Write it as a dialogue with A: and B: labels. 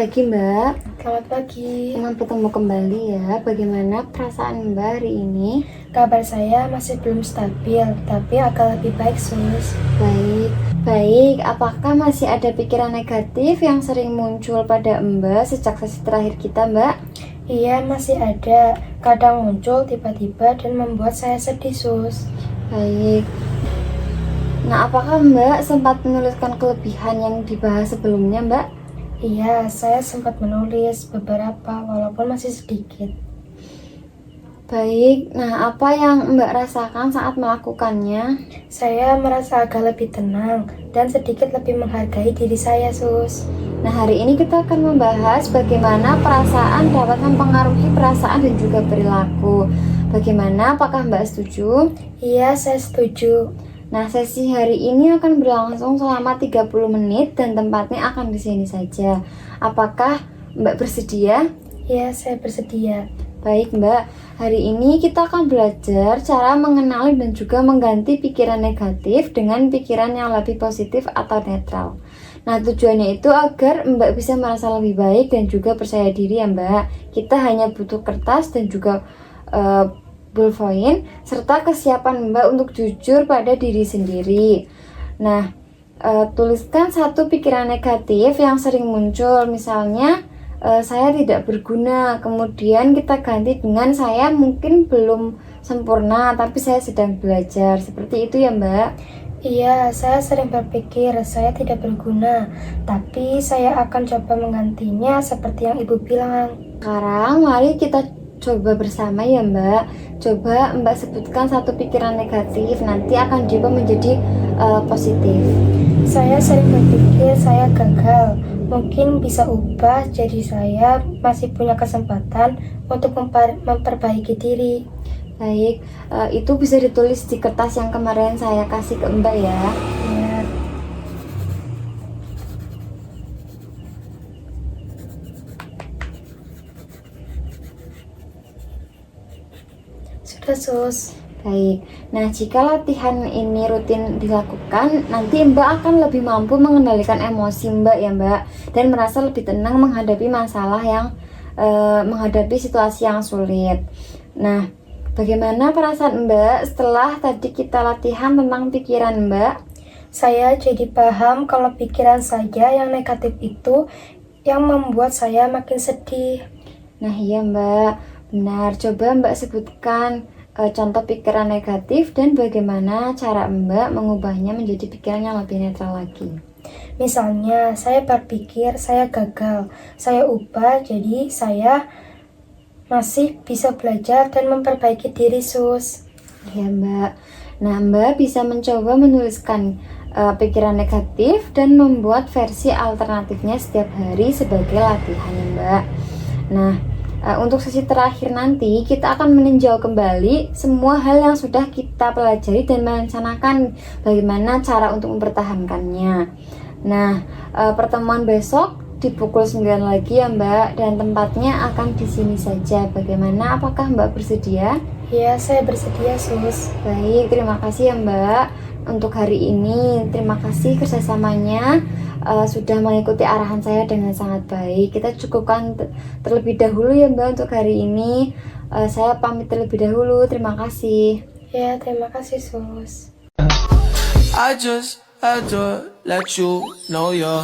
A: pagi, Mbak.
B: Selamat pagi.
A: Senang bertemu kembali ya. Bagaimana perasaan Mbak hari ini?
B: Kabar saya masih belum stabil, tapi agak lebih baik, Sus.
A: Baik, baik. Apakah masih ada pikiran negatif yang sering muncul pada Mbak sejak sesi terakhir kita, Mbak?
B: Iya, masih ada. Kadang muncul tiba-tiba dan membuat saya sedih, Sus.
A: Baik. Nah, apakah Mbak sempat menuliskan kelebihan yang dibahas sebelumnya, Mbak?
B: Iya, saya sempat menulis beberapa, walaupun masih sedikit.
A: Baik. Nah, apa yang Mbak rasakan saat melakukannya?
B: Saya merasa agak lebih tenang dan sedikit lebih menghargai diri saya, Sus.
A: Nah, hari ini kita akan membahas bagaimana perasaan dapat mempengaruhi perasaan dan juga perilaku. Bagaimana, apakah Mbak setuju?
B: Iya, saya setuju.
A: Nah, sesi hari ini akan berlangsung selama 30 menit dan tempatnya akan di sini saja. Apakah Mbak bersedia?
B: Iya, saya bersedia.
A: Baik, Mbak. Hari ini kita akan belajar cara mengenali dan juga mengganti pikiran negatif dengan pikiran yang lebih positif atau netral. Nah, tujuannya itu agar Mbak bisa merasa lebih baik dan juga percaya diri ya, Mbak. Kita hanya butuh kertas dan juga ballpoint serta kesiapan Mbak untuk jujur pada diri sendiri. Nah, tuliskan satu pikiran negatif yang sering muncul, misalnya saya tidak berguna, kemudian kita ganti dengan saya mungkin belum sempurna tapi saya sedang belajar. Seperti itu ya, Mbak.
B: Iya, saya sering berpikir saya tidak berguna, tapi saya akan coba menggantinya seperti yang Ibu bilang.
A: Sekarang mari kita coba bersama ya, Mbak. Coba Mbak sebutkan satu pikiran negatif, nanti akan diubah menjadi positif.
B: Saya sering berpikir saya gagal, mungkin bisa ubah jadi saya masih punya kesempatan untuk memperbaiki diri.
A: Baik, itu bisa ditulis di kertas yang kemarin saya kasih ke Mbak ya.
B: Ya. Sudah, Sus.
A: Baik, nah jika latihan ini rutin dilakukan, nanti Mbak akan lebih mampu mengendalikan emosi Mbak ya, Mbak, dan merasa lebih tenang menghadapi masalah yang menghadapi situasi yang sulit. Nah, bagaimana perasaan Mbak setelah tadi kita latihan tentang pikiran Mbak?
B: Saya jadi paham kalau pikiran saja yang negatif itu yang membuat saya makin sedih.
A: Nah iya Mbak, benar. Coba Mbak sebutkan contoh pikiran negatif dan bagaimana cara Mbak mengubahnya menjadi pikiran yang lebih netral lagi.
B: Misalnya, saya berpikir saya gagal, saya ubah jadi saya masih bisa belajar dan memperbaiki diri, Sus.
A: Ya Mbak. Nah Mbak bisa mencoba menuliskan pikiran negatif dan membuat versi alternatifnya setiap hari sebagai latihan ya Mbak. Nah, untuk sesi terakhir nanti kita akan meninjau kembali semua hal yang sudah kita pelajari dan merencanakan bagaimana cara untuk mempertahankannya. Nah, pertemuan besok di pukul 9 lagi ya Mbak, dan tempatnya akan di sini saja. Bagaimana, apakah Mbak bersedia?
B: Ya, saya bersedia, Sus.
A: Baik, terima kasih ya Mbak untuk hari ini. Terima kasih kerjasamanya, sudah mengikuti arahan saya dengan sangat baik. Kita cukupkan terlebih dahulu ya Mbak untuk hari ini. Saya pamit terlebih dahulu. Terima kasih.
B: Ya, terima kasih, Sus.
C: I just had to let you know you're